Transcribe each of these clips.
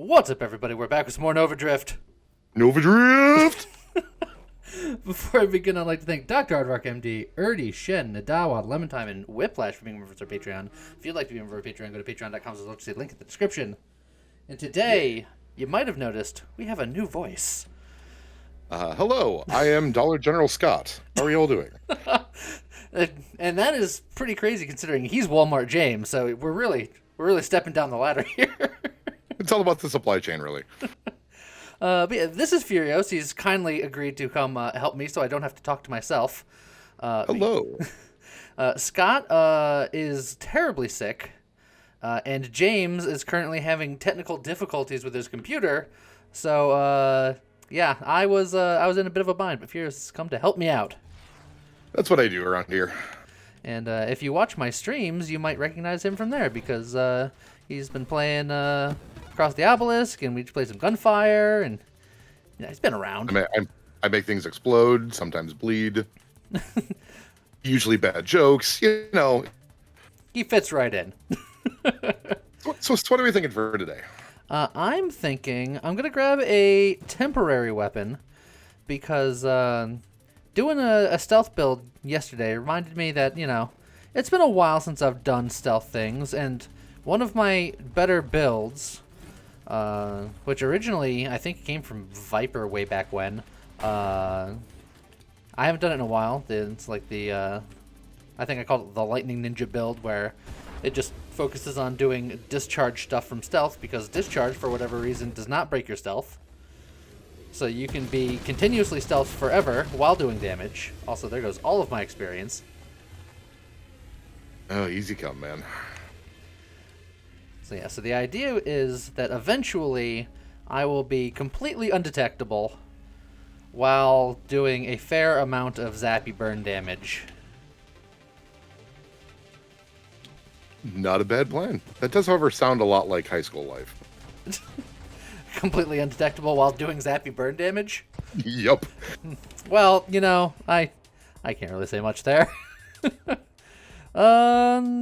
What's up, everybody? We're back with some more Nova Drift. Nova Drift! Before I begin, I'd like to thank Dr. Aardvark, MD, Erdy, Shen, Nadawa, Lemontime, and Whiplash for being members of our Patreon. If you'd like to be a member of our Patreon, go to patreon.com/see link in the description. And today, you might have noticed, we have a new voice. Hello, I am Dollar General Scott. How are you all doing? And that is pretty crazy considering he's Walmart James, so we're really stepping down the ladder here. It's all about the supply chain, really. But yeah, this is Furios. He's kindly agreed to come help me so I don't have to talk to myself. Hello. Scott is terribly sick, and James is currently having technical difficulties with his computer. So, yeah, I was in a bit of a bind, but Furios has come to help me out. That's what I do around here. And if you watch my streams, you might recognize him from there because he's been playing Across the Obelisk, and we just played some Gunfire, and he's been around. I make things explode, sometimes bleed. Usually bad jokes, you know. He fits right in. So what are we thinking for today? I'm thinking I'm going to grab a temporary weapon because doing a stealth build yesterday reminded me that, it's been a while since I've done stealth things, and one of my better builds, which originally I think came from Viper way back when, I haven't done it in a while. It's like I think I called it the Lightning Ninja build, where it just focuses on doing discharge stuff from stealth, because discharge, for whatever reason, does not break your stealth. So you can be continuously stealth forever while doing damage. Also, there goes all of my experience. Oh, easy come, man. So yeah, so the idea is that eventually I will be completely undetectable while doing a fair amount of zappy burn damage. Not a bad plan. That does, however, sound a lot like high school life. Completely undetectable while doing zappy burn damage? Yup. Well, I can't really say much there.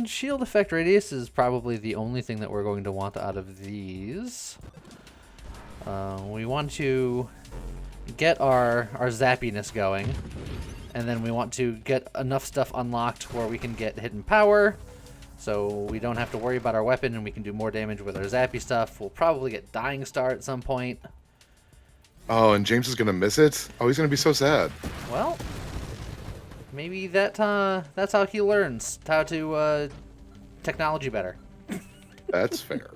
Shield effect radius is probably the only thing that we're going to want out of these. We want to get our zappiness going, and then we want to get enough stuff unlocked where we can get hidden power, so we don't have to worry about our weapon and we can do more damage with our zappy stuff. We'll probably get Dying Star at some point. Oh, and James is going to miss it? Oh, he's going to be so sad. Well, maybe that's how he learns how to technology better. That's fair.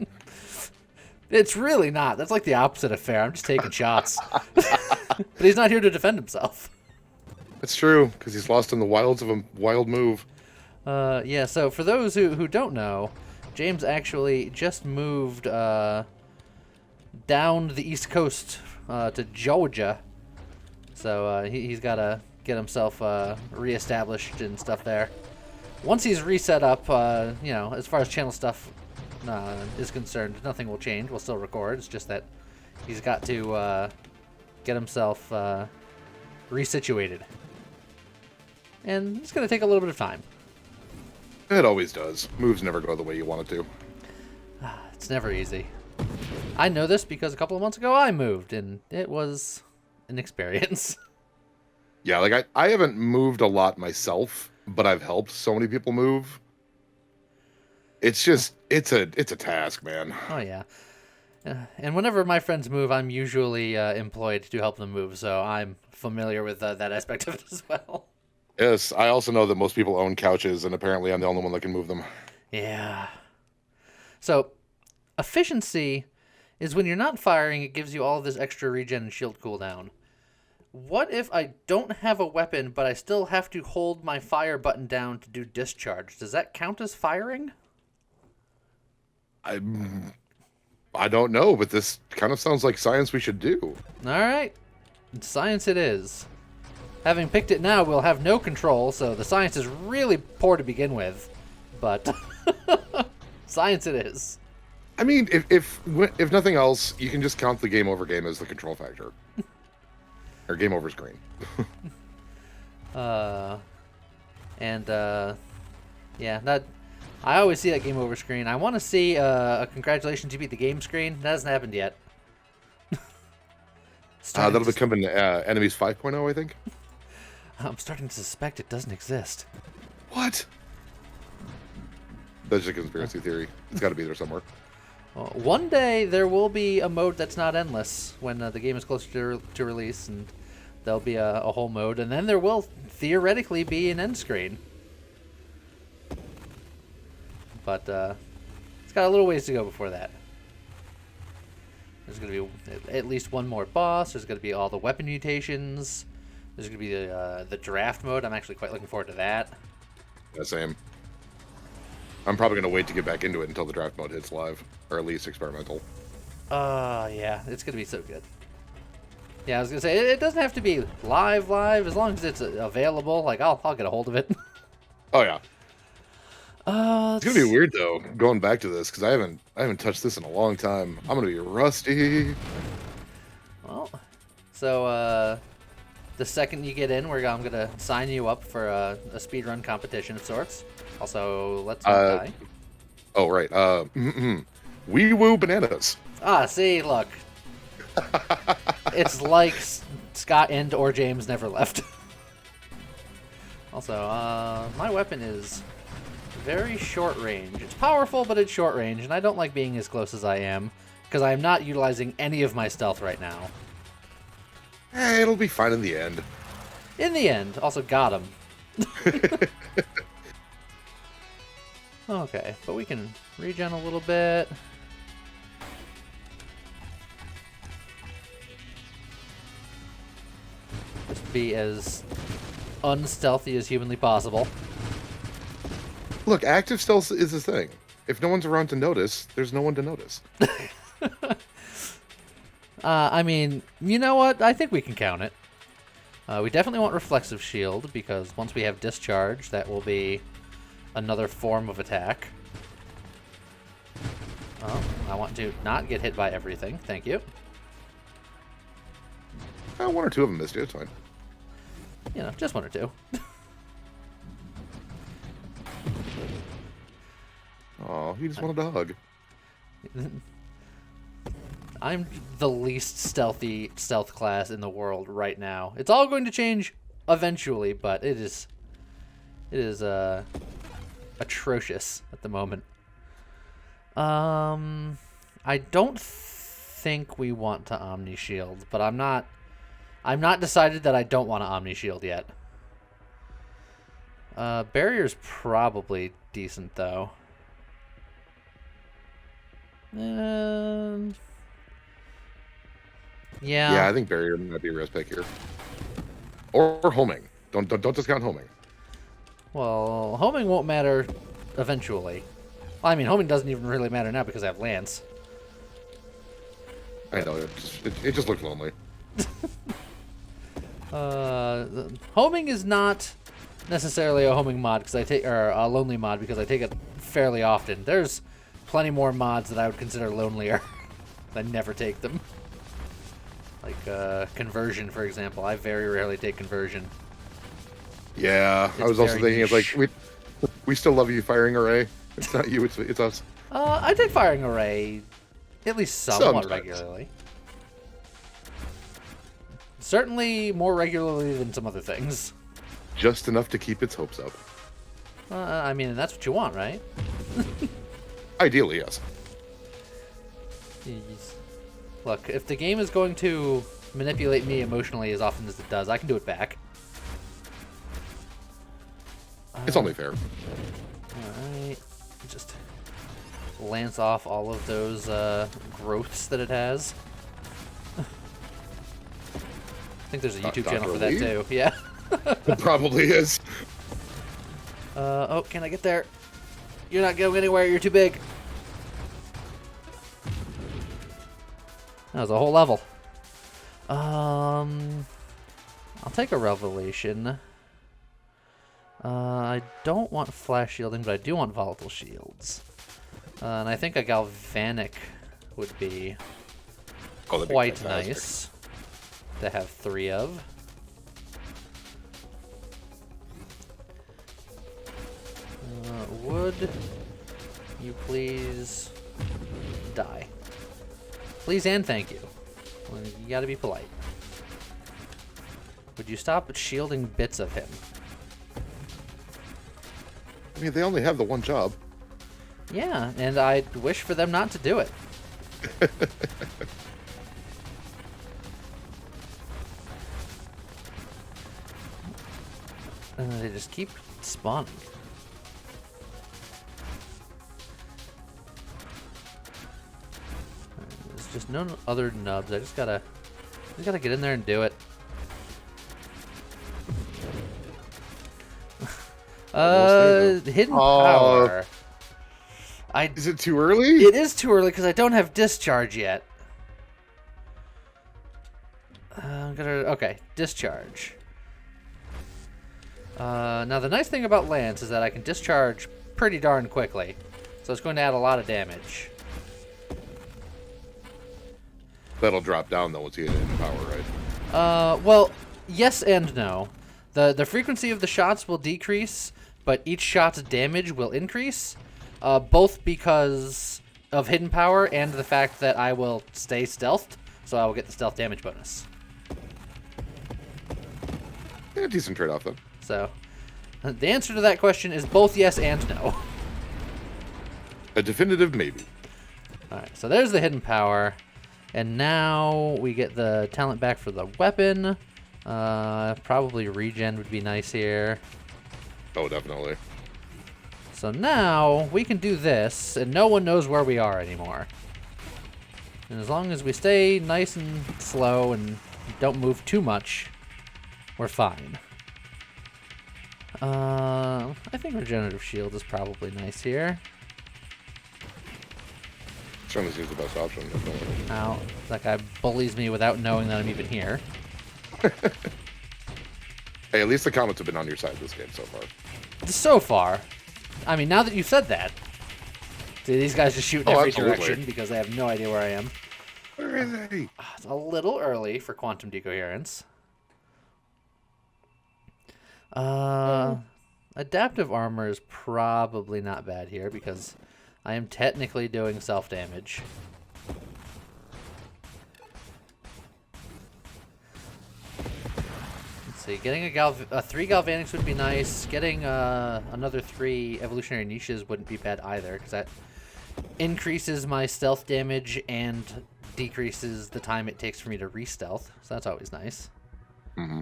It's really not. That's like the opposite of fair. I'm just taking shots. But he's not here to defend himself. That's true, because he's lost in the wilds of a wild move. Yeah, so for those who don't know, James actually just moved down the East Coast to Georgia. So he's got to get himself reestablished and stuff there. Once he's reset up, as far as channel stuff is concerned, nothing will change. We'll still record. It's just that he's got to get himself resituated. And it's going to take a little bit of time. It always does. Moves never go the way you want it to. It's never easy. I know this because a couple of months ago I moved, and it was an experience. Yeah, like I haven't moved a lot myself, but I've helped so many people move. It's just, it's a task, man. Oh, yeah. And whenever my friends move, I'm usually employed to help them move, so I'm familiar with that aspect of it as well. Yes, I also know that most people own couches, and apparently I'm the only one that can move them. Yeah. So, efficiency is when you're not firing, it gives you all of this extra regen and shield cooldown. What if I don't have a weapon, but I still have to hold my fire button down to do discharge? Does that count as firing? I don't know, but this kind of sounds like science we should do. All right. Science it is. Having picked it now, we'll have no control, so the science is really poor to begin with. But science it is. I mean, if nothing else, you can just count the game over game as the control factor. Or game over's green. Yeah, that I always see that game over screen. I want to see a congratulations, you beat the game screen. That hasn't happened yet. That'll become an Enemies 5.0, I think. I'm starting to suspect it doesn't exist. What? That's just a conspiracy theory. It's got to be there somewhere. Well, one day there will be a mode that's not endless when the game is closer to release, and there'll be a whole mode, and then there will theoretically be an end screen. But it's got a little ways to go before that. There's going to be at least one more boss. There's going to be all the weapon mutations. There's going to be the draft mode. I'm actually quite looking forward to that. Yeah, same. I'm probably going to wait to get back into it until the draft mode hits live, or at least experimental. Yeah, it's going to be so good. Yeah, I was going to say, it doesn't have to be live, as long as it's available. Like, I'll get a hold of it. Oh, yeah. It's gonna be weird though, going back to this, because I haven't touched this in a long time. I'm gonna be rusty. Well, so the second you get in, I'm gonna sign you up for a speedrun competition of sorts. Also, let's not die. Oh right. Wee woo bananas. See, look. It's like Scott and or James never left. Also, my weapon is very short range. It's powerful, but it's short range, and I don't like being as close as I am, because I am not utilizing any of my stealth right now. It'll be fine in the end. In the end. Also, got him. Okay, but we can regen a little bit. Just be as unstealthy as humanly possible. Look, active stealth is a thing. If no one's around to notice, there's no one to notice. I mean, you know what? I think we can count it. We definitely want reflexive shield, because once we have discharge, that will be another form of attack. Oh, I want to not get hit by everything. Thank you. One or two of them missed you. It's fine. You know, just one or two. Oh, he just wanted a hug. I'm the least stealth class in the world right now. It's all going to change eventually, but it is atrocious at the moment. I don't think we want to Omni Shield, but I'm not decided that I don't want to Omni Shield yet. Barrier's probably decent though. Yeah, I think barrier might be a rest pick here. Or homing. Don't discount homing. Well, homing won't matter eventually. Well, I mean, homing doesn't even really matter now because I have Lance. I know, it just looked lonely. Homing is not necessarily a homing mod because or a lonely mod because I take it fairly often. There's plenty more mods that I would consider lonelier. I never take them. Like conversion, for example. I very rarely take conversion. Yeah, I was also thinking it's like we still love you, firing array. It's not you, it's us. I take firing array at least somewhat Sometimes. regularly. Certainly more regularly than some other things. Just enough to keep its hopes up. I mean, that's what you want, right? Ideally, yes. Jeez. Look, if the game is going to manipulate me emotionally as often as it does, I can do it back. It's only fair. Alright. Just lance off all of those growths that it has. I think there's a YouTube channel for that Lee? too. Yeah. It probably is. Oh, can I get there? You're not going anywhere. You're too big. That was a whole level. I'll take a revelation. I don't want flash shielding, but I do want volatile shields. And I think a galvanic would be quite nice to have 3 of. Wood. you please die? Please and thank you. Well, you gotta be polite. Would you stop shielding bits of him? I mean, they only have the one job. Yeah, and I wish for them not to do it. And they just keep spawning. There's just no other nubs. I just gotta get in there and do it. Hidden power. Is it too early? It is too early because I don't have discharge yet. Okay, discharge. Now the nice thing about Lance is that I can discharge pretty darn quickly, so it's going to add a lot of damage. That'll drop down though once you get hidden power, right? Well, yes and no. The frequency of the shots will decrease, but each shot's damage will increase, both because of hidden power and the fact that I will stay stealthed, so I will get the stealth damage bonus. Yeah, decent trade-off though. So, the answer to that question is both yes and no. A definitive maybe. Alright, so there's the hidden power. And now we get the talent back for the weapon. Probably regen would be nice here. Oh, definitely. So now we can do this, and no one knows where we are anymore. And as long as we stay nice and slow and don't move too much, we're fine. I think regenerative shield is probably nice here. Certainly seems the best option. Definitely. Now, that guy bullies me without knowing that I'm even here. Hey, at least the comments have been on your side this game so far. So far. I mean, now that you've said that. See, these guys just shoot in every direction because they have no idea where I am. Where is he? It's a little early for quantum decoherence. Adaptive armor is probably not bad here because I am technically doing self-damage. Let's see, getting a 3 galvanics would be nice. Getting another 3 evolutionary niches wouldn't be bad either because that increases my stealth damage and decreases the time it takes for me to re-stealth. So that's always nice. Mm-hmm.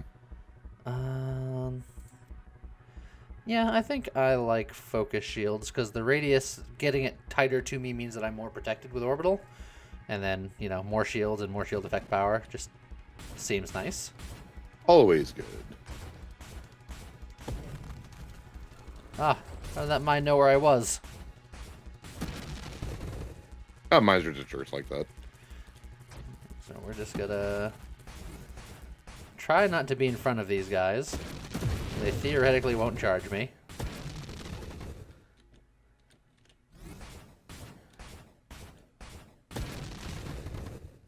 Yeah, I think I like focus shields because the radius, getting it tighter to me means that I'm more protected with orbital. And then, you know, more shields and more shield effect power just seems nice. Always good. Ah, how did that mine know where I was? Mines are just like that. So we're just gonna try not to be in front of these guys. They theoretically won't charge me.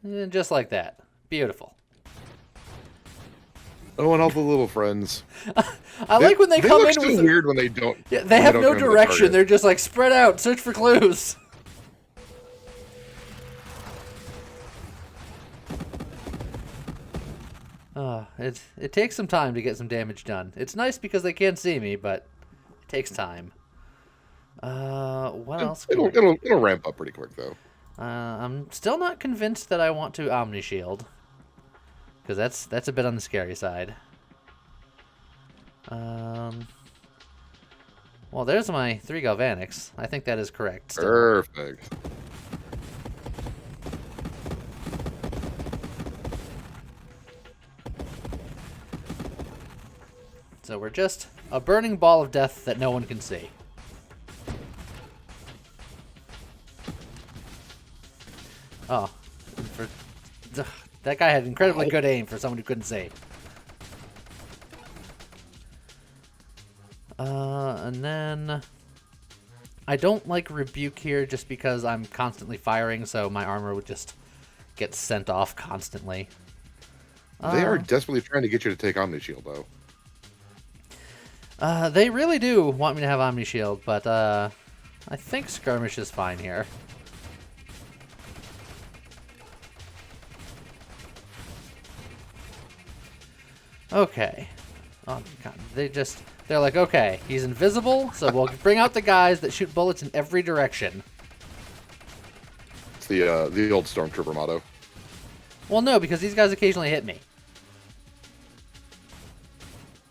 And just like that. Beautiful. Oh, and all the little friends. I like when they come look in so with weird when they don't. Yeah, they have no direction. The They're just like spread out, search for clues. It takes some time to get some damage done. It's nice because they can't see me, but it takes time. What else? It'll ramp up pretty quick though. I'm still not convinced that I want to Omni Shield, because that's a bit on the scary side. Well, there's my 3 galvanics. I think that is correct. Still. Perfect. So we're just a burning ball of death that no one can see. Oh, that guy had incredibly good aim for someone who couldn't see. And then I don't like Rebuke here just because I'm constantly firing, so my armor would just get sent off constantly. They are desperately trying to get you to take Omni Shield though. They really do want me to have Omni Shield, but I think skirmish is fine here. Okay. Oh, God. They're like, okay, he's invisible, so we'll bring out the guys that shoot bullets in every direction. It's the old Stormtrooper motto. Well, no, because these guys occasionally hit me.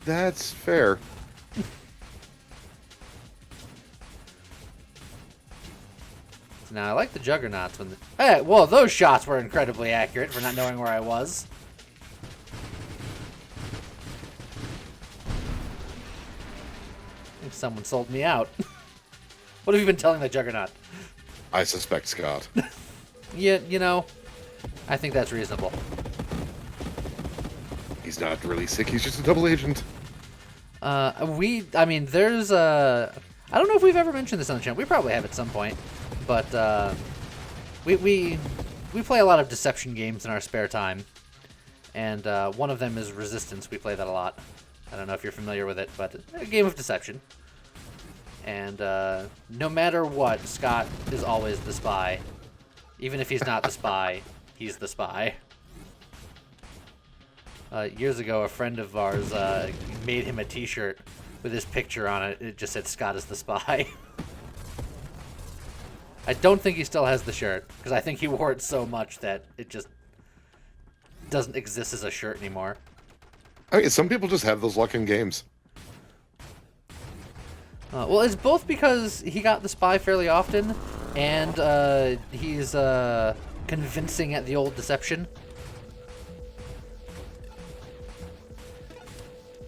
That's fair. Now, I like the juggernauts when Hey, well, those shots were incredibly accurate for not knowing where I was. I think someone sold me out. What have you been telling the juggernaut? I suspect Scott. Yeah, you know, I think that's reasonable. He's not really sick. He's just a double agent. I mean, there's I don't know if we've ever mentioned this on the channel. We probably have at some point. But we play a lot of deception games in our spare time, and one of them is Resistance. We play that a lot. I don't know if you're familiar with it, but a game of deception. And no matter what, Scott is always the spy. Even if he's not the spy, he's the spy. Years ago, a friend of ours made him a T-shirt with his picture on it. It just said, "Scott is the spy." I don't think he still has the shirt, because I think he wore it so much that it just doesn't exist as a shirt anymore. I mean, some people just have those luck in games. Well, it's both because he got the spy fairly often, and he's convincing at the old deception.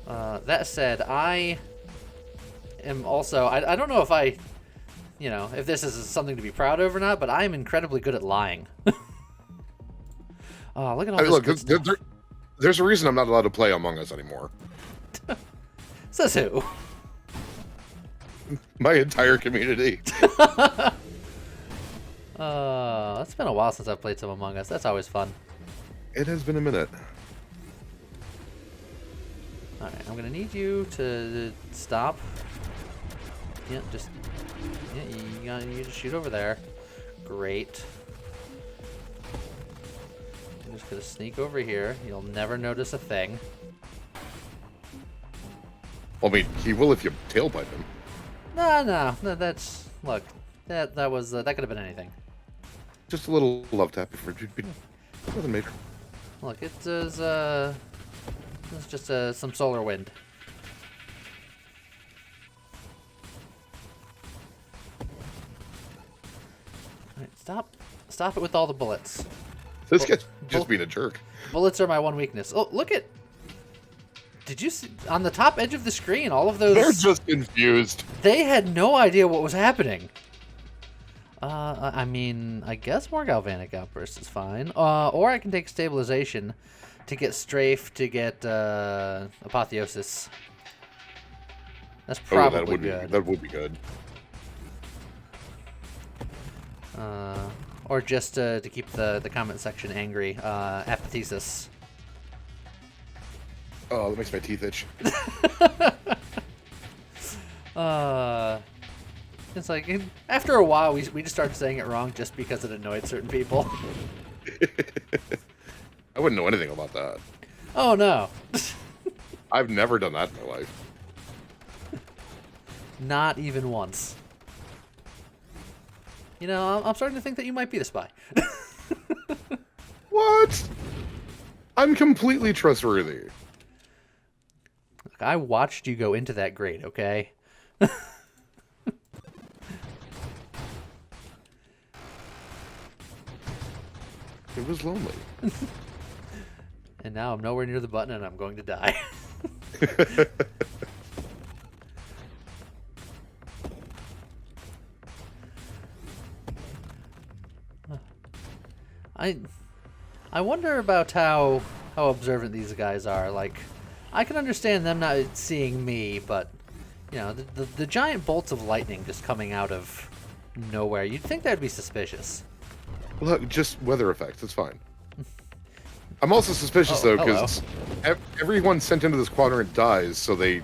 That said, I am also... I don't know if if this is something to be proud of or not, but I am incredibly good at lying. Oh, look at all this good stuff. There's a reason I'm not allowed to play Among Us anymore. Says who? My entire community. It's been a while since I've played some Among Us. That's always fun. It has been a minute. Alright, I'm gonna need you to stop. Yeah, you just shoot over there. Great. I'm just gonna sneak over here. You'll never notice a thing. Well, I mean, he will if you tailpipe him. No, that's... Look, that was... that could have been anything. Just a little love tap for nothing major. Look, it's just some solar wind. Alright, stop it with all the bullets. This guy's just being a jerk. Bullets are my one weakness. Oh, look at... Did you see... On the top edge of the screen, all of those... They're just confused. They had no idea what was happening. I mean, I guess more galvanic outburst is fine. Or I can take stabilization to get strafe, to get apotheosis. That's probably good. That would be good. Or just to keep the comment section angry, apathesis. Oh, that makes my teeth itch. It's like, after a while, we just started saying it wrong just because it annoyed certain people. I wouldn't know anything about that. Oh, no. I've never done that in my life. Not even once. You know, I'm starting to think that you might be the spy. What? I'm completely trustworthy. Look, I watched you go into that grate, okay? It was lonely. And now I'm nowhere near the button and I'm going to die. I wonder about how observant these guys are. Like, I can understand them not seeing me, but you know, the giant bolts of lightning just coming out of nowhere. You'd think that'd be suspicious. Look, just weather effects. It's fine. I'm also suspicious though because everyone sent into this quadrant dies, so they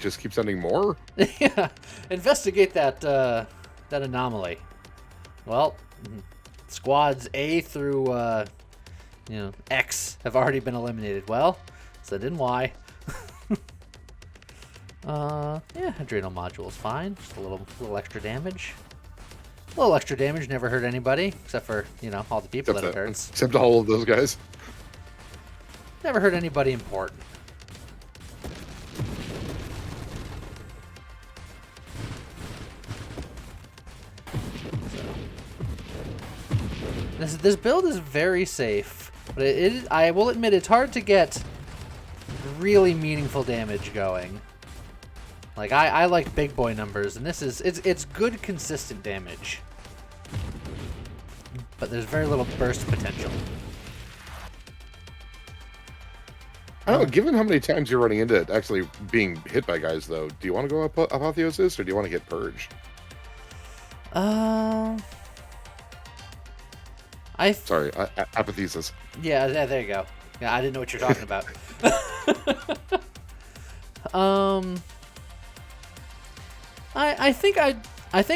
just keep sending more. Yeah, investigate that that anomaly. Well, squads A through X have already been eliminated. Well, so then Y. Yeah, adrenal module's fine. Just a little extra damage. A little extra damage never hurt anybody, except for, all the people that it hurts. Except all of those guys. Never hurt anybody important. So. This build is very safe, but I will admit it's hard to get really meaningful damage going. Like, I like big boy numbers, and it's good consistent damage. But there's very little burst potential. I don't know, given how many times you're running into it actually being hit by guys, though, do you want to go Apotheosis, or do you want to get Purge? Sorry, Apotheosis. Yeah, there you go. Yeah, I didn't know what you're talking about. I think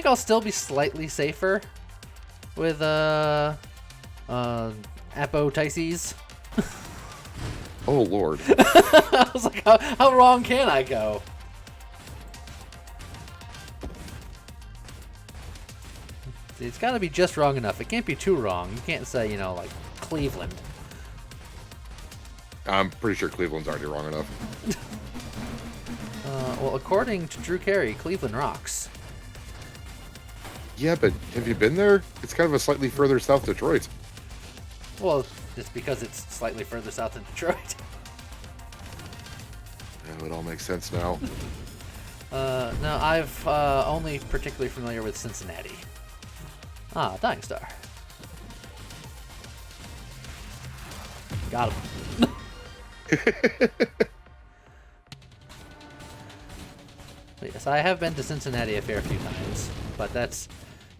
I'll still be slightly safer with Apotheosis. Oh lord. I was like, how wrong can I go? See, it's got to be just wrong enough. It can't be too wrong. You can't say, like Cleveland. I'm pretty sure Cleveland's already wrong enough. Well, according to Drew Carey, Cleveland rocks. Yeah, but have you been there? It's kind of a slightly further south Detroit. Well, it's because it's slightly further south than Detroit. Yeah, it all makes sense now. No, I've only particularly familiar with Cincinnati. Ah, Dying Star. Got him. Yes, I have been to Cincinnati a fair few times, but that's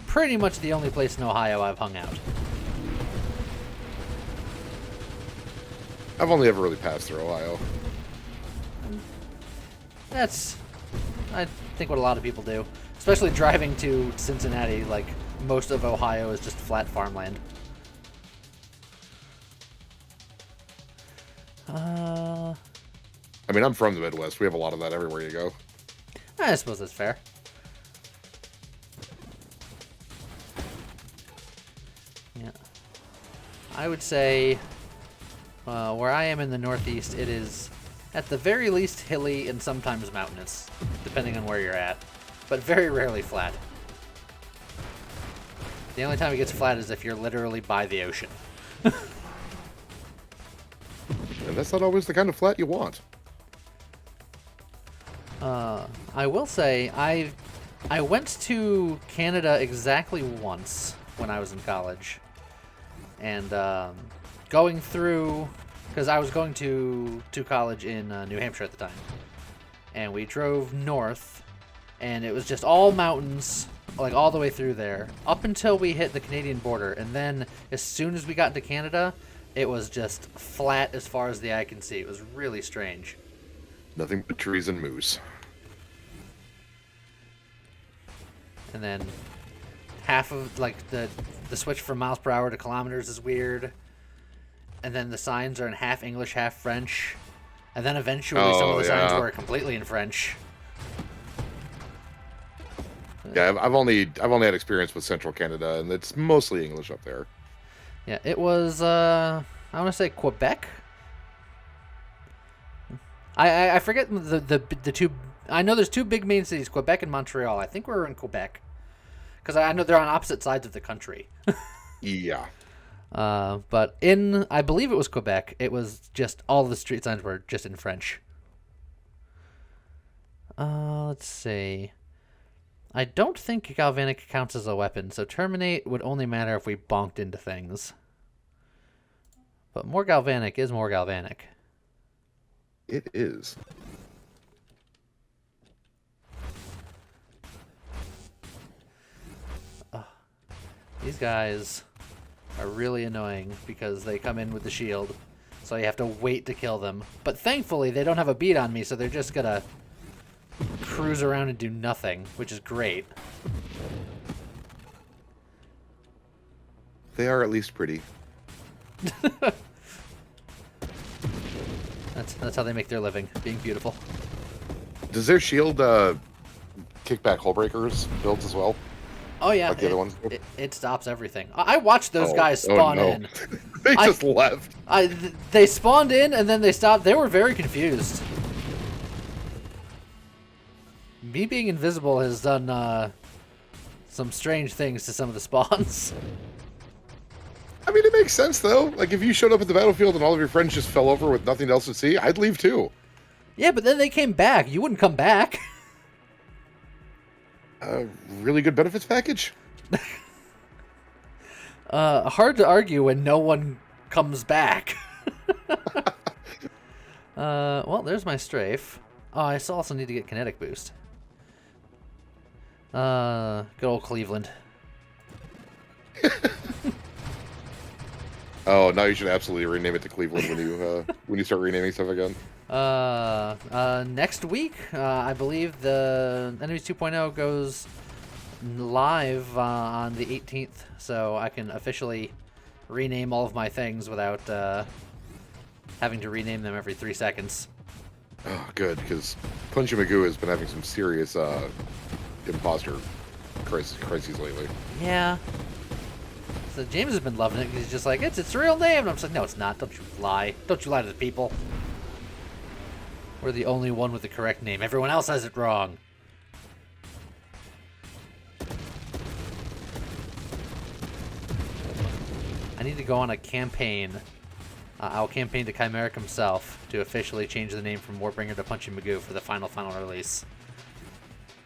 pretty much the only place in Ohio I've hung out. I've only ever really passed through Ohio. That's, I think, what a lot of people do. Especially driving to Cincinnati, like, most of Ohio is just flat farmland. I mean, I'm from the Midwest. We have a lot of that everywhere you go. I suppose that's fair. Yeah. I would say, where I am in the Northeast, it is at the very least hilly and sometimes mountainous, depending on where you're at, but very rarely flat. The only time it gets flat is if you're literally by the ocean. And that's not always the kind of flat you want. I will say, I went to Canada exactly once when I was in college. And going through, because I was going to college in New Hampshire at the time. And we drove north, and it was just all mountains, like all the way through there, up until we hit the Canadian border. And then as soon as we got into Canada, it was just flat as far as the eye can see. It was really strange. Nothing but trees and moose. And then half of, like, the switch from miles per hour to kilometers is weird. And then the signs are in half English, half French. And then eventually some of the signs were completely in French. Yeah, I've only had experience with Central Canada, and it's mostly English up there. Yeah, it was, I want to say Quebec. I forget the two. I know there's two big main cities, Quebec and Montreal. I think we're in Quebec, because I know they're on opposite sides of the country. Yeah. But I believe it was Quebec. It was just all the street signs were just in French. Let's see. I don't think galvanic counts as a weapon, so terminate would only matter if we bonked into things. But more galvanic is more galvanic. It is. These guys are really annoying because they come in with the shield, so you have to wait to kill them. But thankfully, they don't have a beat on me, so they're just gonna cruise around and do nothing, which is great. They are at least pretty. That's how they make their living, being beautiful. Does their shield kick back hull breakers builds as well? Oh yeah, Like the other ones? it stops everything. I watched those guys spawn in. They just left. They spawned in and then they stopped. They were very confused. Me being invisible has done some strange things to some of the spawns. I mean, it makes sense though. Like if you showed up at the battlefield and all of your friends just fell over with nothing else to see, I'd leave too. Yeah, but then they came back. You wouldn't come back. Really good benefits package. Hard to argue when no one comes back. Well, there's my strafe. Oh, I also need to get kinetic boost. Good old Cleveland. Oh, now you should absolutely rename it to Cleveland when you start renaming stuff again. Next week, I believe the Enemies 2.0 goes live on the 18th, so I can officially rename all of my things without having to rename them every 3 seconds. Oh, good, because Punchy Magoo has been having some serious imposter crises lately. Yeah. So James has been loving it. He's just like, it's its real name. And I'm just like, no, it's not. Don't you lie. Don't you lie to the people. We're the only one with the correct name. Everyone else has it wrong. I need to go on a campaign. I'll campaign to Chimeric himself to officially change the name from Warbringer to Punchy Magoo for the final release.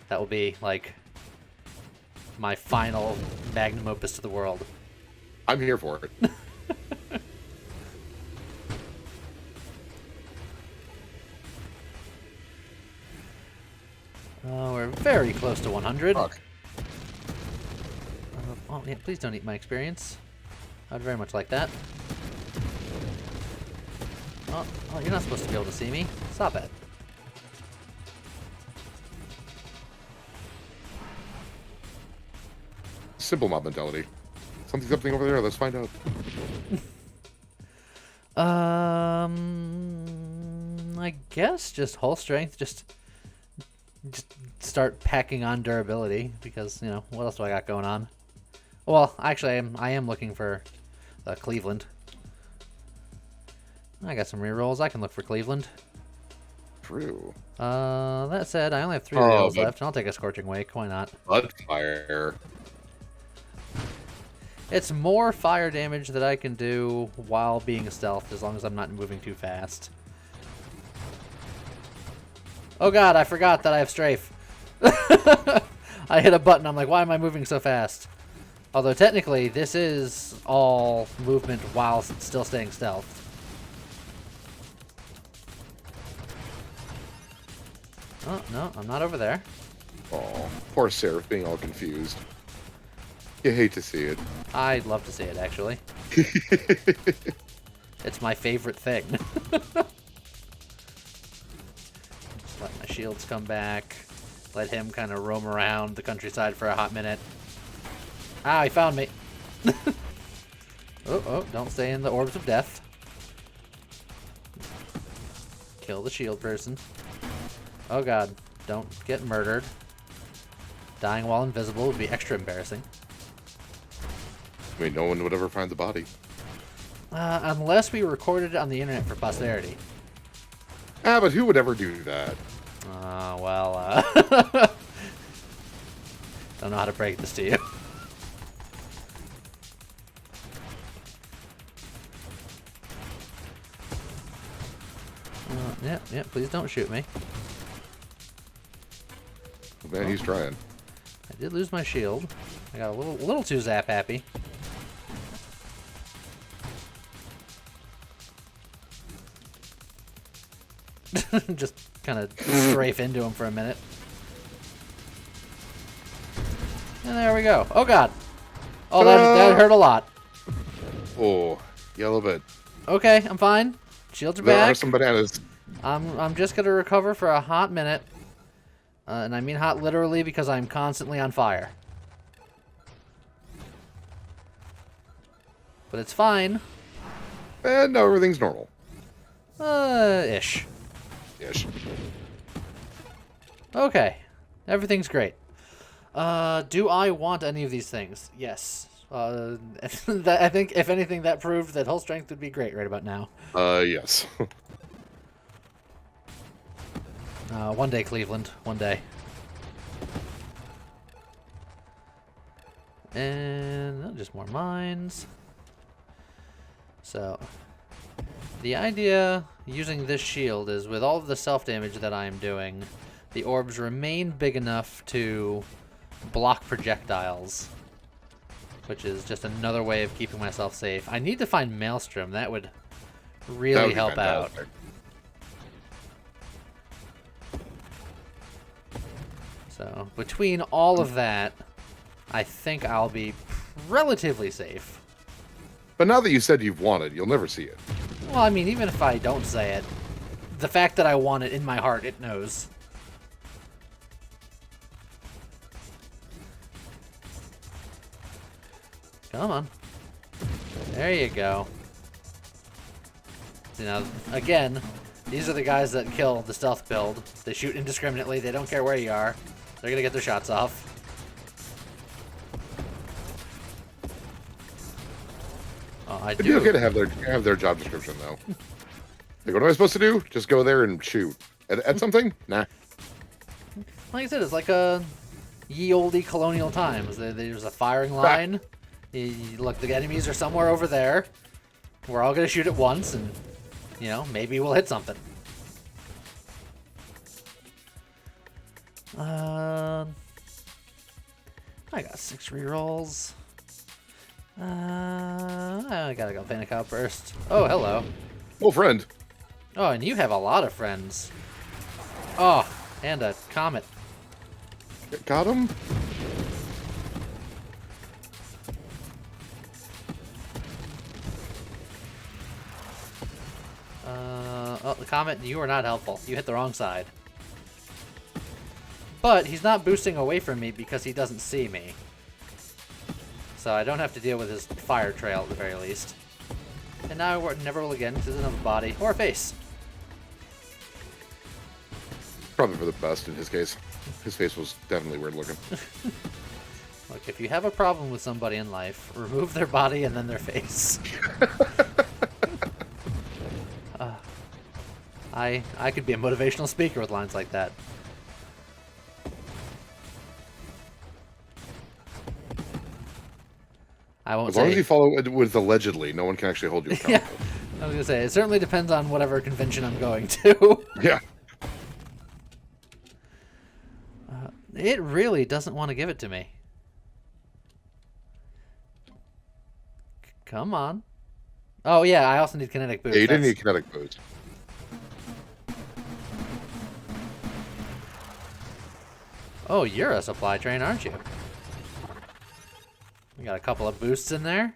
That will be, like, my final magnum opus to the world. I'm here for it. We're very close to 100. Fuck. Oh, yeah, please don't eat my experience. I'd very much like that. Oh, you're not supposed to be able to see me. Stop it. Simple mob mentality. Something over there. Let's find out. I guess just hull strength. Just start packing on durability because, you know, what else do I got going on? Well, actually, I am looking for Cleveland. I got some rerolls. I can look for Cleveland. True. That said, I only have 3 rerolls left. I'll take a Scorching Wake. Why not? Bloodfire. It's more fire damage that I can do while being stealth, as long as I'm not moving too fast. Oh god, I forgot that I have strafe. I hit a button, I'm like, why am I moving so fast? Although technically, this is all movement while still staying stealth. Oh, no, I'm not over there. Oh, poor Seraph being all confused. You hate to see it. I'd love to see it, actually. It's my favorite thing. Just let my shields come back. Let him kind of roam around the countryside for a hot minute. Ah, he found me. Oh, don't stay in the orbs of death. Kill the shield person. Oh god, don't get murdered. Dying while invisible would be extra embarrassing. I mean, no one would ever find the body. Unless we recorded it on the internet for posterity. Ah, but who would ever do that? Well, don't know how to break this to you. Yeah, please don't shoot me. Oh, man, he's trying. I did lose my shield. I got a little too zap happy. Just kind of strafe into him for a minute. And there we go. Oh god. Oh, that hurt a lot. Oh, yellow bit. Okay, I'm fine. Shields are back. There are some bananas. I'm just gonna recover for a hot minute. And I mean hot literally because I'm constantly on fire. but it's fine. And now everything's normal. Ish. Ish. Okay. Everything's great. Do I want any of these things? Yes. I think, if anything, that proved that hull strength would be great right about now. Yes. One day, Cleveland. One day. And just more mines. So, the idea using this shield is with all of the self-damage that I am doing, the orbs remain big enough to block projectiles, which is just another way of keeping myself safe. I need to find Maelstrom. That would really help out. So, between all of that, I think I'll be relatively safe. But now that you said you've won it, you'll never see it. Well, I mean, even if I don't say it, the fact that I want it in my heart, it knows. Come on. There you go. You know, again, these are the guys that kill the stealth build. They shoot indiscriminately. They don't care where you are. They're going to get their shots off. Oh, I It'd do. be okay to have their job description, though. Like, what am I supposed to do? Just go there and shoot. At something? Nah. Like I said, it's like a ye olde colonial times. There's a firing line. Look, the enemies are somewhere over there. We're all going to shoot at once, and, you know, maybe we'll hit something. I got 6 rerolls. I gotta go Panic Outburst. Oh, hello. Well, friend. Oh, and you have a lot of friends. Oh, and a comet. Got him? Oh, the comet, you are not helpful. You hit the wrong side. But he's not boosting away from me because he doesn't see me. So I don't have to deal with his fire trail at the very least. And now I never will again because he doesn't have a body or a face. Probably for the best in his case. His face was definitely weird looking. Look, if you have a problem with somebody in life, remove their body and then their face. I could be a motivational speaker with lines like that. I won't As long as you follow it with allegedly, no one can actually hold you accountable. Yeah, I was gonna say it certainly depends on whatever convention I'm going to. Yeah. It really doesn't want to give it to me. Come on. Oh yeah, I also need kinetic boost. Yeah, you didn't need kinetic boost. Oh, you're a supply train, aren't you? We got a couple of boosts in there.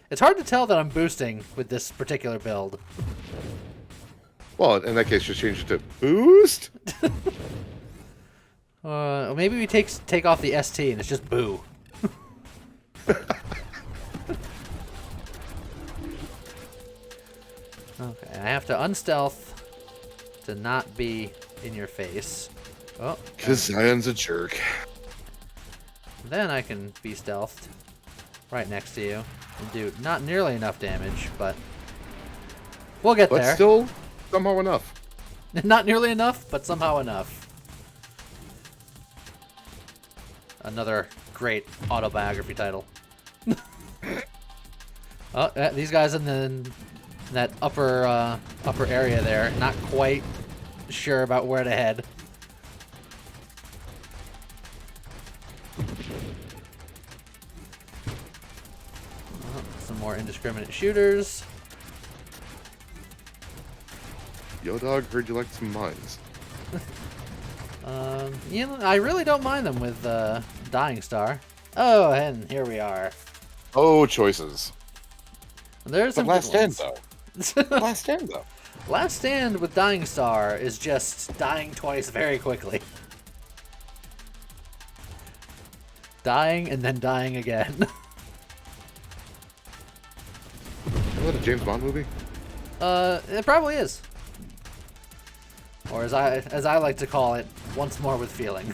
It's hard to tell that I'm boosting with this particular build. Well, in that case, just change it to boost. Maybe we take off the ST and it's just boo. Okay, I have to unstealth to not be in your face. Oh, Because Zion's a jerk. then I can be stealthed right next to you and do not nearly enough damage, but we'll get But there. still, somehow enough. Not nearly enough, but somehow enough. Another great autobiography title. Oh, these guys in that upper area there, not quite sure about where to head. Some more indiscriminate shooters. Yo, dog, heard you like some mines. You know, I really don't mind them with Dying Star. Oh, and here we are. Oh, choices. There's some But Last good Stand, ones. though. Last Stand, though. Last Stand with Dying Star is just dying twice very quickly. Dying and then dying again. that a James Bond movie? It probably is. Or as I like to call it, once more with feeling.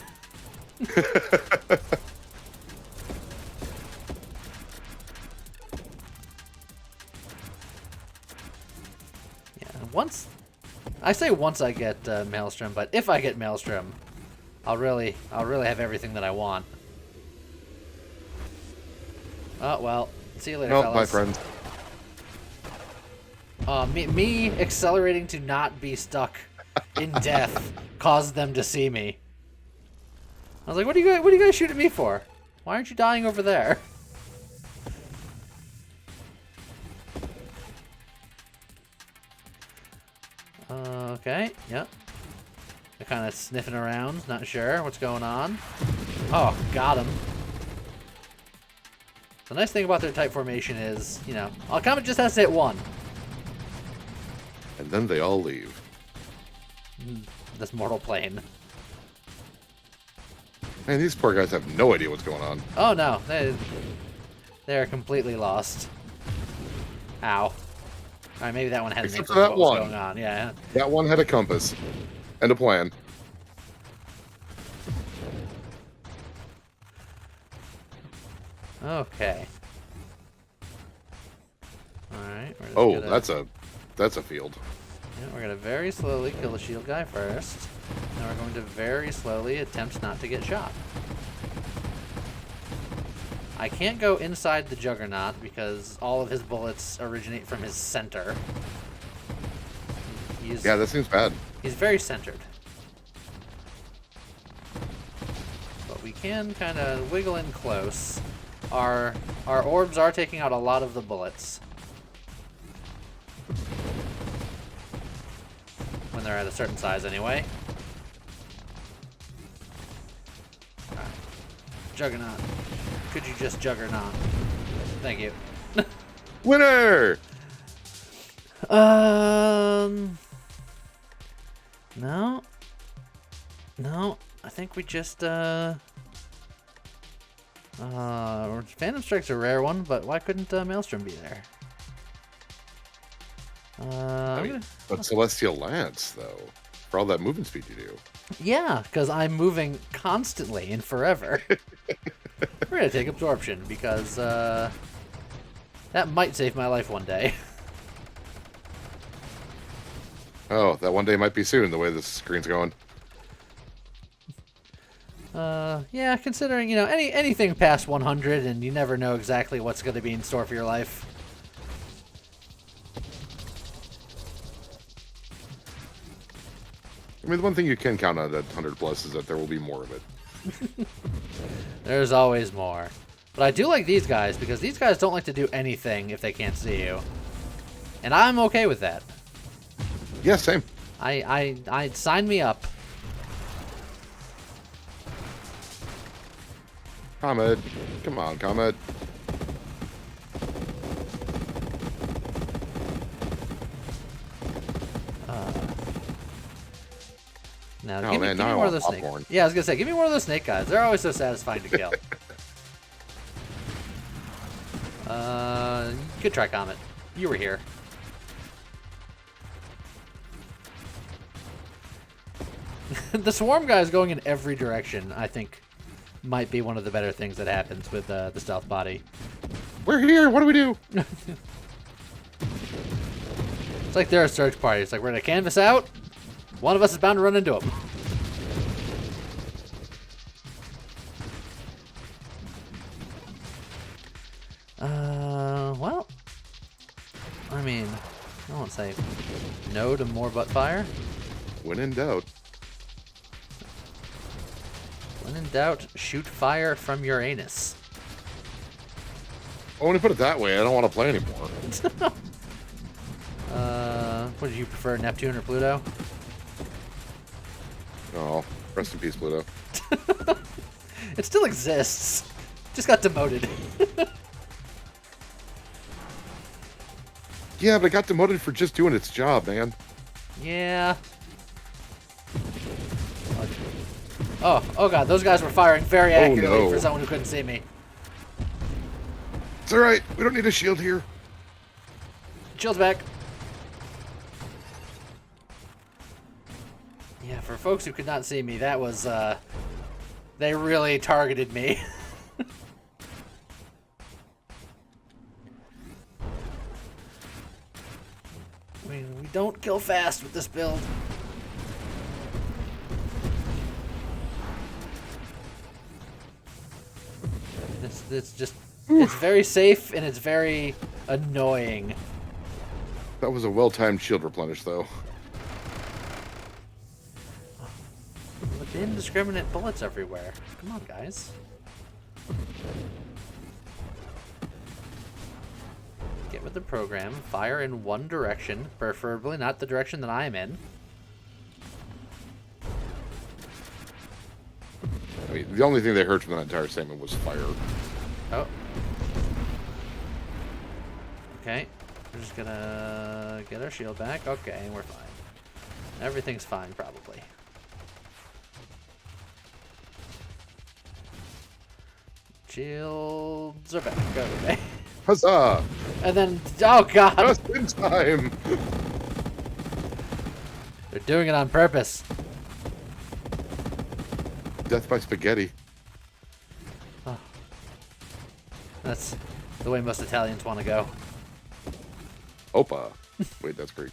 Once I get Maelstrom, but if I get Maelstrom, I'll really have everything that I want. Oh well, see you later, No, fellas. my friends. Me accelerating to not be stuck in death caused them to see me. I was like, what are you guys shooting me for? Why aren't you dying over there? Okay, yep. They're kind of sniffing around, not sure what's going on. Oh, got him. The nice thing about their type formation is, you know, Comet just has to hit one. And then they all leave. This mortal plane. Man, these poor guys have no idea what's going on. Oh no, they're completely lost. Ow. Alright, maybe that one had an Except inkling for of that what was one. going on. Yeah. That one had a compass and a plan. Okay. Alright, we're just Oh, gonna... that's a field. Yeah, we're gonna very slowly kill the shield guy first. Then we're going to very slowly attempt not to get shot. I can't go inside the Juggernaut because all of his bullets originate from his center. Yeah, that seems bad. He's very centered. But we can kind of wiggle in close. Our orbs are taking out a lot of the bullets. When they're at a certain size anyway. Alright. Juggernaut. Could you just Juggernaut? Thank you. Winner! No. No. I think we just, Phantom Strike's a rare one, but why couldn't Maelstrom be there? But Celestial Lance, though, for all that movement speed you do. Yeah, because I'm moving constantly and forever. We're going to take Absorption, because that might save my life one day. Oh, that one day might be soon, the way this screen's going. Yeah, considering, you know, anything past 100, and you never know exactly what's going to be in store for your life. I mean, the one thing you can count on at 100 plus is that there will be more of it. There's always more. But I do like these guys, because these guys don't like to do anything if they can't see you. And I'm okay with that. Yeah, same. I sign me up. Comet. Come on, Comet. Now, Oh, give man, me now I more of want those snake. popcorn. Yeah, I was gonna say, give me more of those snake guys. They're always so satisfying to kill. Good try, Comet. You were here. The swarm guys going in every direction, I think, might be one of the better things that happens with the stealth body. We're here. What do we do? It's like they're a search party. It's like we're gonna canvas out. One of us is bound to run into them. Well, I mean, I won't say no to more butt fire. When in doubt. When in doubt, shoot fire from your anus. Oh, when you put it that way, I don't want to play anymore. What did you prefer, Neptune or Pluto? Oh, rest in peace, Pluto. It still exists. Just got demoted. Yeah, but it got demoted for just doing its job, man. Yeah. Oh god, those guys were firing very accurately no. for someone who couldn't see me. It's alright. We don't need a shield here. Shield's back. Yeah, for folks who could not see me, that was, they really targeted me. We don't kill fast with this build. It's just, it's very safe and it's very annoying. That was a well-timed shield replenish, though. With the indiscriminate bullets everywhere. Come on, guys. Get with the program. Fire in one direction, preferably not the direction that I'm in. I mean, the only thing they heard from that entire segment was fire. Oh. Okay. We're just gonna get our shield back. Okay, we're fine. Everything's fine, probably. Shields are back. Okay. Huzzah! And then, oh god! Just in time! They're doing it on purpose. Death by spaghetti. Oh. That's the way most Italians want to go. Opa. Wait, that's Greek.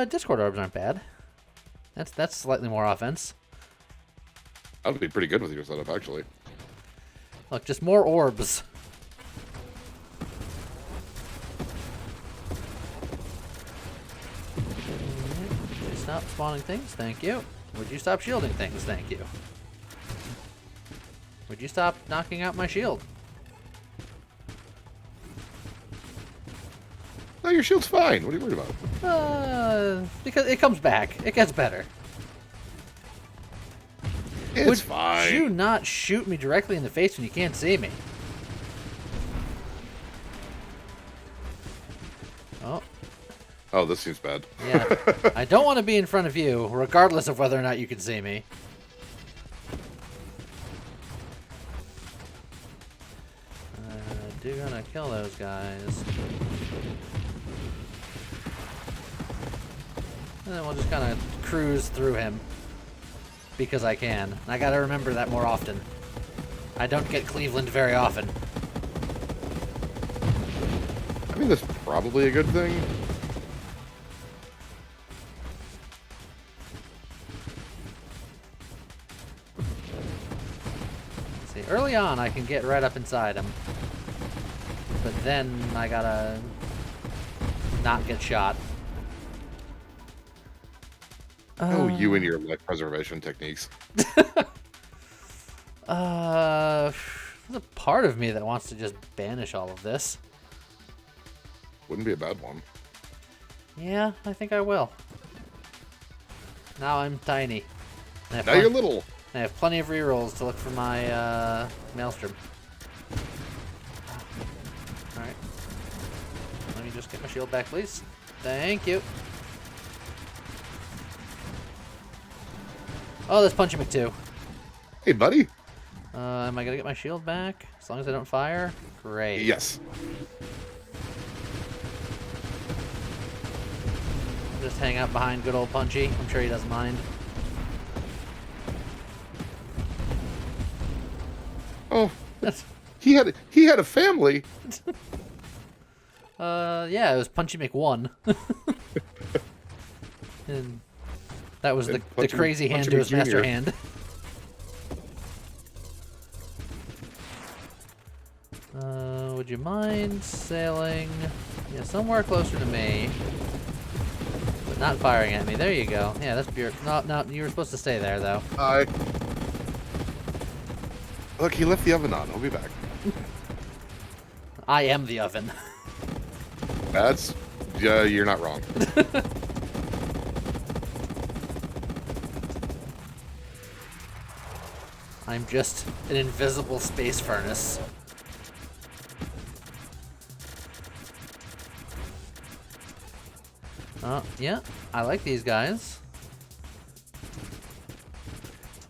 Discord orbs aren't bad. That's slightly more offense. That would be pretty good with your setup, actually. Look, just more orbs. Would you stop spawning things? Thank you. Would you stop shielding things? Thank you. Would you stop knocking out my shield? No, your shield's fine. What are you worried about? Because it comes back. It gets better. It's fine. Would you not shoot me directly in the face when you can't see me? Oh. Oh, this seems bad. Yeah. I don't want to be in front of you, regardless of whether or not you can see me. Do gonna kill those guys. And then we'll just kind of cruise through him. Because I can. I gotta remember that more often. I don't get Cleveland very often. I mean, that's probably a good thing. See, early on I can get right up inside him. But then I gotta not get shot. Oh, you and your life preservation techniques. There's a part of me that wants to just banish all of this. Wouldn't be a bad one. Yeah, I think I will. Now I'm tiny. Now you're little. I have plenty of rerolls to look for my Maelstrom. Alright. Let me just get my shield back, please. Thank you. Oh, there's Punchy McTwo. Hey, buddy. Am I gonna get my shield back? As long as I don't fire? Great. Yes. I'll just hang out behind good old Punchy. I'm sure he doesn't mind. Oh, he had a family. Yeah, it was Punchy McOne. And that was the crazy hand to his master hand. Would you mind sailing? Yeah, somewhere closer to me. But not firing at me. There you go. Yeah, that's pure. No, you were supposed to stay there, though. Hi. Look, he left the oven on. I'll be back. I am the oven. That's... Yeah, you're not wrong. I'm just an invisible space furnace. Yeah, I like these guys.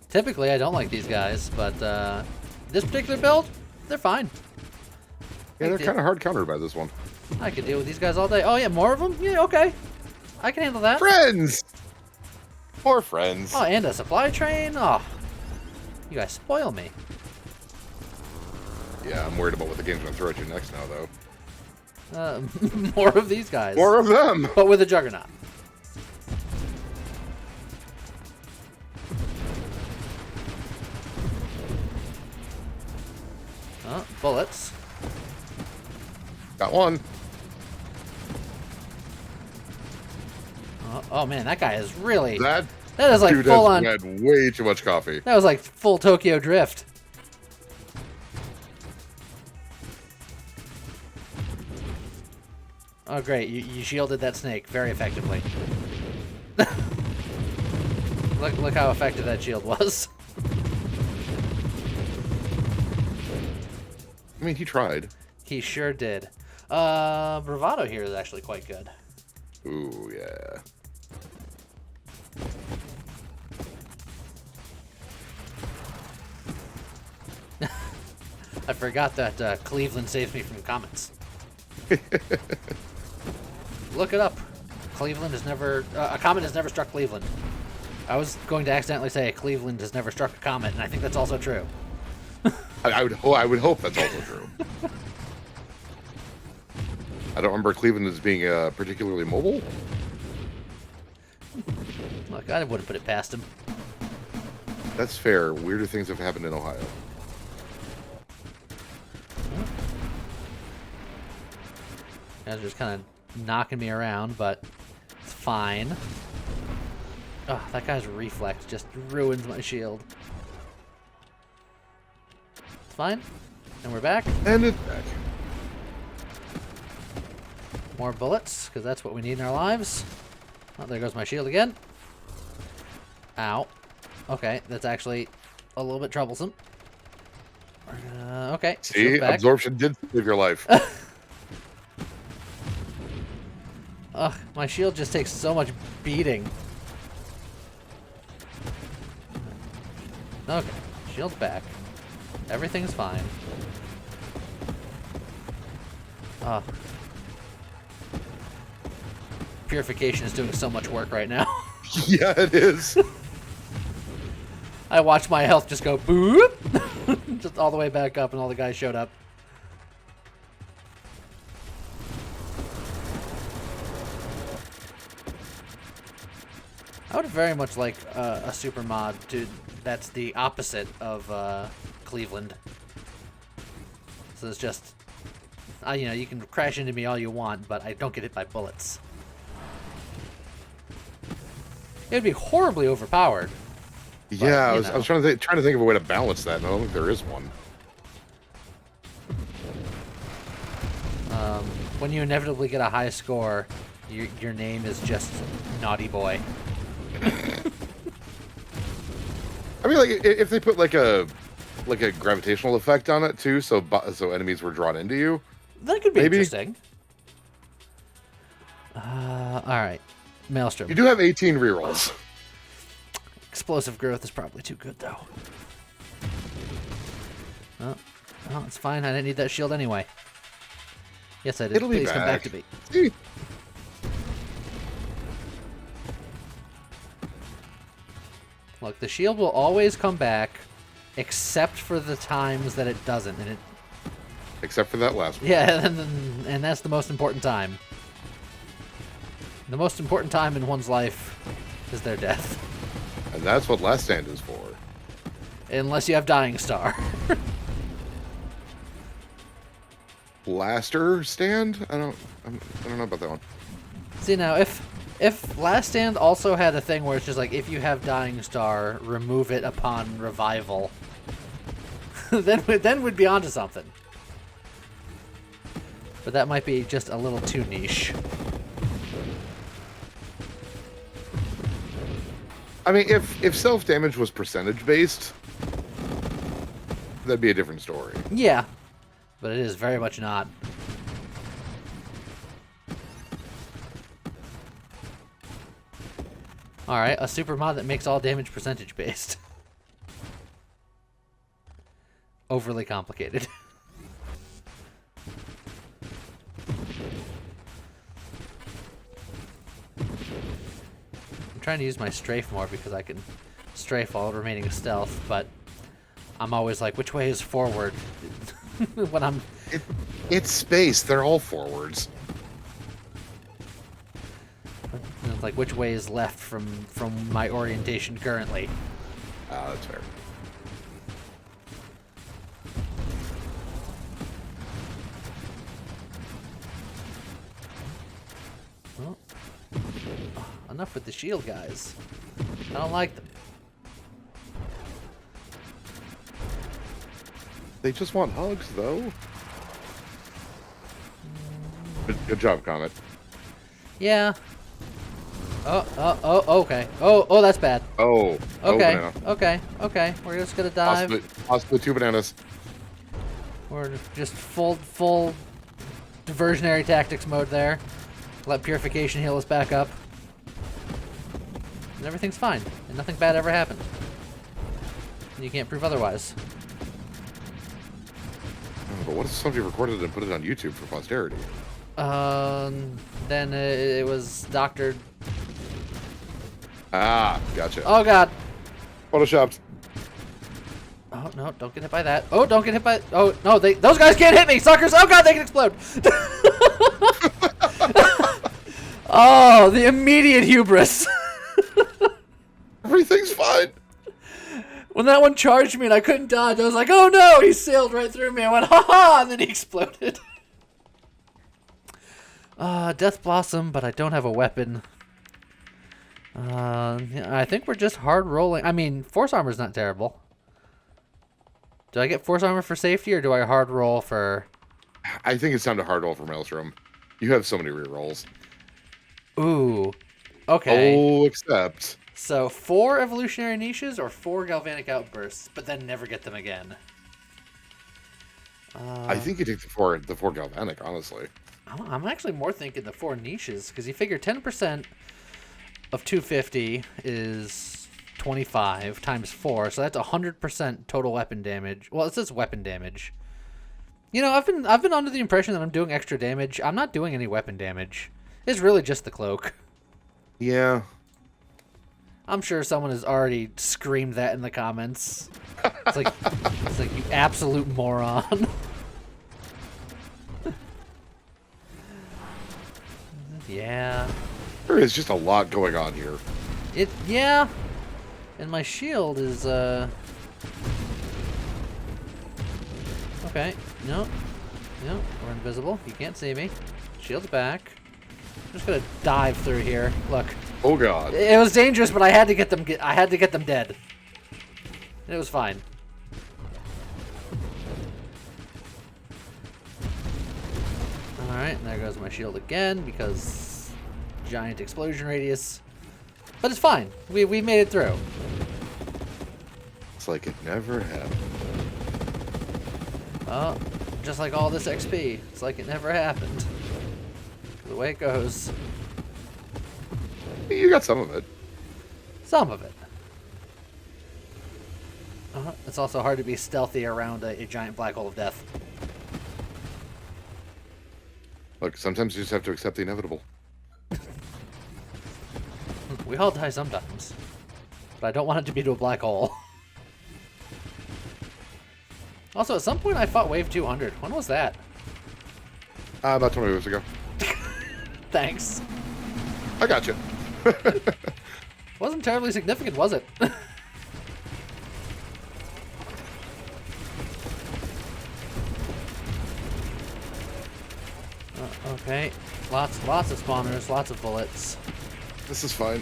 Typically, I don't like these guys, but this particular build, they're fine. Yeah, they're kind of hard countered by this one. I could deal with these guys all day. Oh yeah, more of them? Yeah, okay. I can handle that. Friends! More friends. Oh, and a supply train? Oh, you guys spoil me. Yeah, I'm worried about what the game's gonna throw at you next now, though. More of these guys. More of them! But with a juggernaut. Oh, bullets. Got one. Oh man, that guy is really... That is like dude full has on... had way too much coffee. That was like full Tokyo Drift. Oh great, you shielded that snake very effectively. Look how effective that shield was. I mean, he tried. He sure did. Bravado here is actually quite good. Ooh, yeah. I forgot that Cleveland saves me from comments. Look it up. Cleveland has never... a comet has never struck Cleveland. I was going to accidentally say Cleveland has never struck a comet, and I think that's also true. I would hope that's also true. I don't remember Cleveland as being particularly mobile. Look, I wouldn't put it past him. That's fair. Weirder things have happened in Ohio. Guys are just kind of knocking me around, but it's fine. Oh, that guy's reflex just ruins my shield. It's fine. And we're back. And it's back. More bullets, because that's what we need in our lives. Oh, there goes my shield again. Ow. Okay, that's actually a little bit troublesome. Okay. See, absorption did save your life. Ugh, my shield just takes so much beating. Okay, shield's back. Everything's fine. Ugh. Purification is doing so much work right now. Yeah, it is. I watched my health just go boop, just all the way back up, and all the guys showed up. I would very much like a super mod that's the opposite of Cleveland. So it's just, you know, you can crash into me all you want, but I don't get hit by bullets. It would be horribly overpowered. Yeah, But, I was trying to think of a way to balance that, and I don't think there is one. When you inevitably get a high score, your name is just Naughty Boy. I mean, like if they put like a gravitational effect on it too, so enemies were drawn into you. That could be maybe interesting. All right, Maelstrom. You do have 18 rerolls. Explosive growth is probably too good though. Oh, it's fine. I didn't need that shield anyway. Yes, I did. It'll be Please come back to me. See? Look, the shield will always come back, except for the times that it doesn't, and it. Except for that last one. Yeah, and that's the most important time. The most important time in one's life is their death. And that's what Last Stand is for. Unless you have Dying Star. Blaster Stand? I don't know about that one. See now, if Last Stand also had a thing where it's just like, if you have Dying Star, remove it upon revival, then we'd be onto something. But that might be just a little too niche. I mean, if self-damage was percentage-based, that'd be a different story. Yeah, but it is very much not. Alright, a super mod that makes all damage percentage based. Overly complicated. trying to use my strafe more because I can strafe while remaining stealth, but I'm always like, which way is forward? When I'm... It's space. They're all forwards. It's like, which way is left from my orientation currently? Ah, that's fair. Well, enough with the shield guys. I don't like them. They just want hugs, though. Good job, Comet. Yeah. Oh, okay. Oh, that's bad. Oh. Okay, Banana. okay. We're just gonna dive. Possibly 2 bananas. We're just full diversionary tactics mode there. Let purification heal us back up. And everything's fine. And nothing bad ever happened. And you can't prove otherwise. Oh, but what if somebody recorded it and put it on YouTube for posterity? Then it was doctored. Ah, gotcha. Oh god. Photoshopped. Oh no, don't get hit by that. Oh, don't get hit by... Oh, no, those guys can't hit me, suckers! Oh god, they can explode! Oh, the immediate hubris. Everything's fine. When that one charged me and I couldn't dodge, I was like, oh no, he sailed right through me. I went, ha ha, and then he exploded. Death Blossom, but I don't have a weapon. I think we're just hard rolling. I mean, Force Armor's not terrible. Do I get Force Armor for safety, or do I hard roll for... I think it's time to hard roll for Maelstrom. You have so many rerolls. Ooh. Okay. Oh, except... So, 4 evolutionary niches or 4 galvanic outbursts, but then never get them again. I think you take the four galvanic, honestly. I'm actually more thinking the 4 niches, because you figure 10% of 250 is 25 times 4, so that's 100% total weapon damage. Well, it says weapon damage. You know, I've been under the impression that I'm doing extra damage. I'm not doing any weapon damage. It's really just the cloak. Yeah. I'm sure someone has already screamed that in the comments. It's like you absolute moron. Yeah. There is just a lot going on here. Yeah. And my shield is okay. No, we're invisible. You can't see me. Shield's back. I'm just gonna dive through here. Look. Oh god. It was dangerous, but I had to get them. I had to get them dead. And it was fine. All right, and there goes my shield again because giant explosion radius. But it's fine. We made it through. It's like it never happened. Oh, just like all this XP. It's like it never happened. The way it goes. You got some of it. Some of it. It's also hard to be stealthy around a giant black hole of death. Look, sometimes you just have to accept the inevitable. We all die sometimes. But I don't want it to be to a black hole. Also, at some point I fought Wave 200. When was that? About 20 minutes ago. Thanks. I got you. Wasn't terribly significant, was it? Okay. Lots of spawners, lots of bullets. This is fine.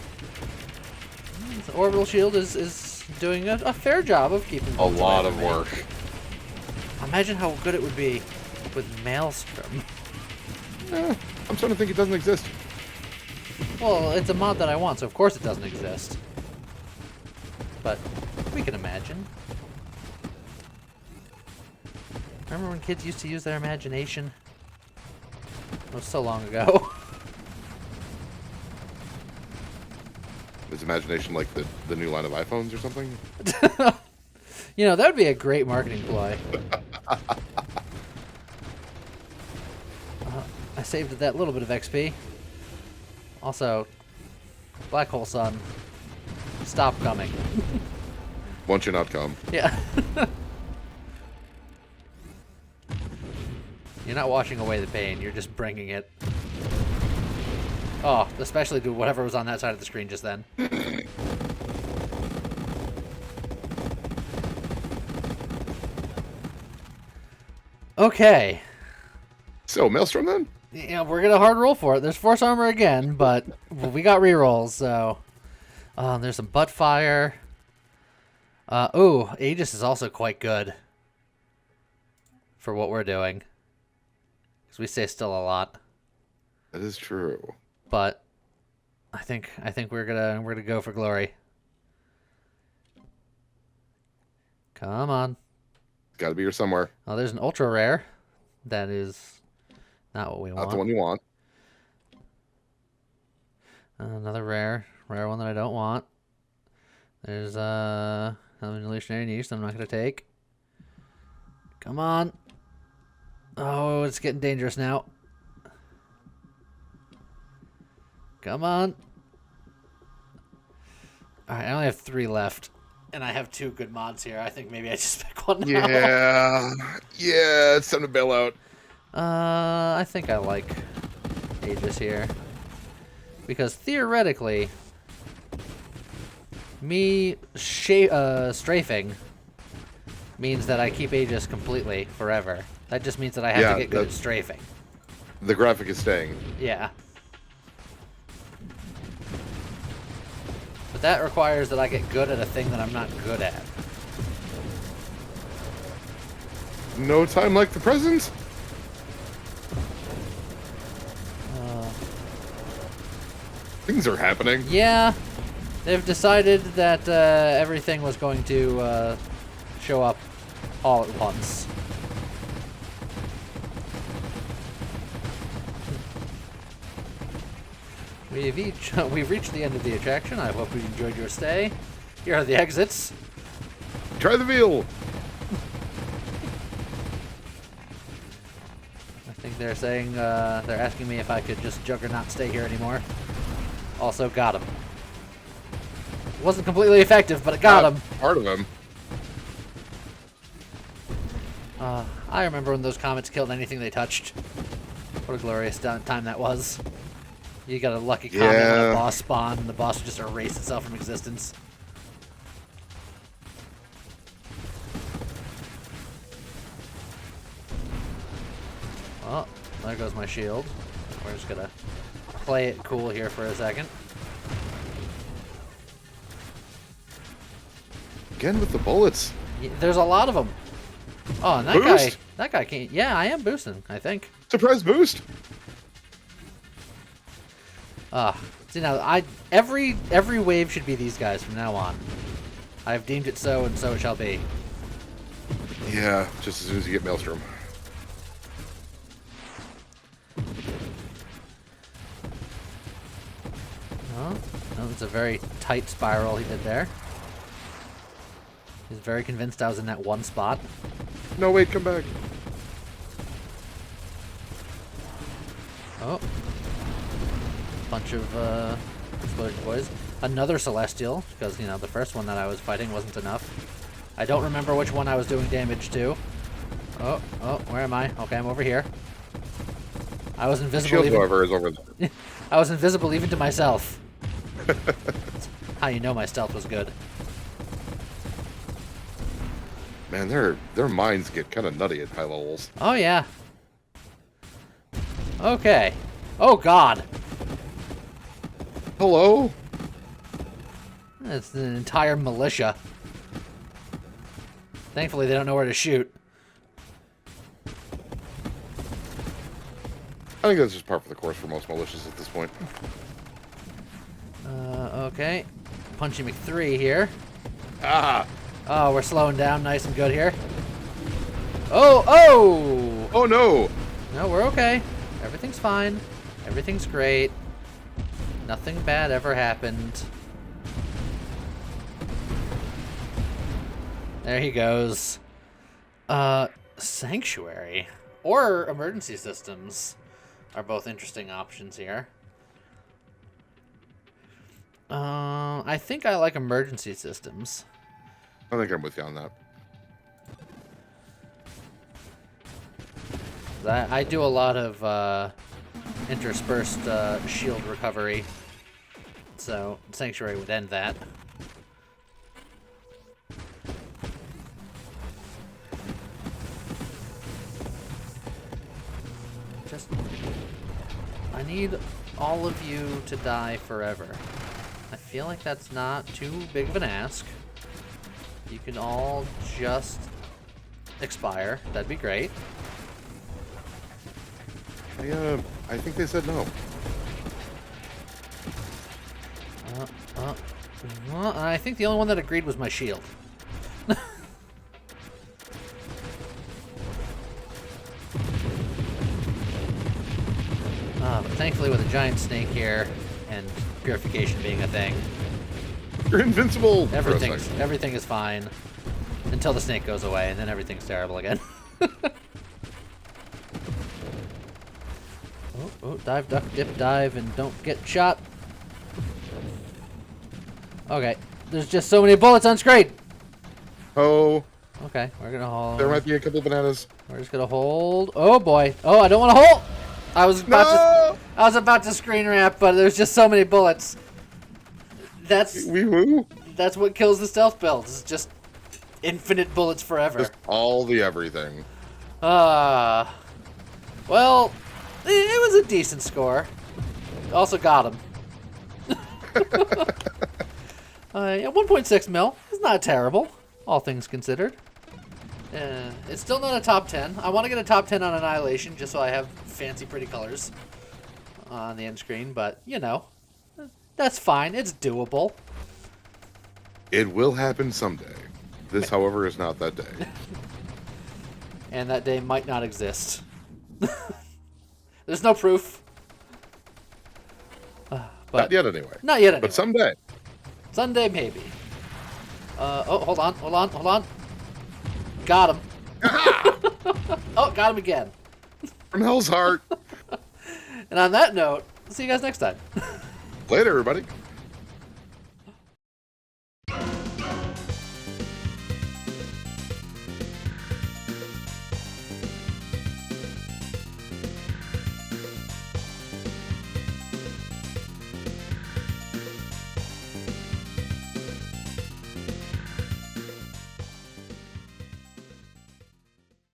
The orbital shield is doing a fair job of keeping A lot of work. Imagine how good it would be with Maelstrom. I'm starting to think it doesn't exist. Well, it's a mod that I want, so of course it doesn't exist. But we can imagine. Remember when kids used to use their imagination? It was so long ago. Is imagination like the new line of iPhones or something? You know, that would be a great marketing ploy. I saved that little bit of XP. Also, Black hole sun. Stop coming. Won't you not come? Yeah. You're not washing away the pain, you're just bringing it. Oh, especially to whatever was on that side of the screen just then. Okay. So, Maelstrom then? Yeah, we're gonna hard roll for it. There's Force Armor again, but we got rerolls, so... there's some butt fire. Ooh, Aegis is also quite good. For what we're doing. Because we say still a lot. That is true. But I think we're gonna go for glory. Come on. Got to be here somewhere. Oh, there's an ultra rare. That is not what we want. Not the one you want. Another rare one that I don't want. There's an illusionary niche that I'm not gonna take. Come on. Oh, it's getting dangerous now. Come on. Alright, I only have 3 left. And I have 2 good mods here. I think maybe I just pick one now. Yeah. Yeah, it's time to bail out. I think I like Aegis here. Because theoretically, me strafing means that I keep Aegis completely forever. That just means that I have to get good at strafing. The graphic is staying. Yeah. But that requires that I get good at a thing that I'm not good at. No time like the present? Things are happening. Yeah. They've decided that everything was going to show up all at once. We've reached the end of the attraction. I hope you enjoyed your stay. Here are the exits. Try the veal. I think they're saying they're asking me if I could just Juggernaut stay here anymore. Also got him. Wasn't completely effective, but it got him. Part of him. I remember when those comets killed anything they touched. What a glorious time that was. You got a lucky comet when a boss spawned, and the boss would just erase itself from existence. Oh, there goes my shield. We're just gonna play it cool here for a second. Again with the bullets. There's a lot of them. Oh, and that guy can't. Yeah, I am boosting, I think. Surprise boost. See now, every wave should be these guys from now on. I've deemed it so, and so it shall be. Yeah, just as soon as you get Maelstrom. Oh, it's a very tight spiral he did there. He's very convinced I was in that one spot. No, wait, come back. Oh. Bunch of explosion boys. Another Celestial, because, you know, the first one that I was fighting wasn't enough. I don't remember which one I was doing damage to. Oh, where am I? Okay, I'm over here. I was invisible Shield, however, is over there. I was invisible even to myself. That's how you know my stealth was good. Man, their minds get kind of nutty at high levels. Oh, yeah. Okay. Oh, God. Hello? It's an entire militia. Thankfully, they don't know where to shoot. I think that's just par for the course for most militias at this point. Okay. Punchy McThree here. Ah! Oh, we're slowing down nice and good here. Oh! Oh no! No, we're okay. Everything's fine. Everything's great. Nothing bad ever happened. There he goes. Sanctuary. Or emergency systems are both interesting options here. I think I like emergency systems. I think I'm with you on that. I do a lot of interspersed shield recovery, so Sanctuary would end that. I need all of you to die forever. I feel like that's not too big of an ask. You can all just expire. That'd be great. I think they said no. I think the only one that agreed was my shield. But thankfully with a giant snake here and purification being a thing, You're invincible. everything is fine until the snake goes away, and then everything's terrible again. Dive, duck, dip, dive, and don't get shot. Okay, there's just so many bullets on screen. Oh. Okay, we're gonna hold. There might be a couple bananas. We're just gonna hold. Oh boy. Oh, I don't want to hold. I was about to screen wrap, but there's just so many bullets. That's what kills the stealth build. It's just infinite bullets forever. Just all the everything. Well, it was a decent score. Also got him. Yeah, 1.6 mil. It's not terrible, all things considered. It's still not a top 10. I want to get a top 10 on Annihilation just so I have fancy, pretty colors on the end screen. But, you know, that's fine. It's doable. It will happen someday. This, however, is not that day. And that day might not exist. There's no proof. But Not yet, anyway. Not yet, anyway. But someday. Someday, maybe. Oh, hold on. Got him. Oh, got him again. From Hell's Heart. And on that note, see you guys next time. Later, everybody.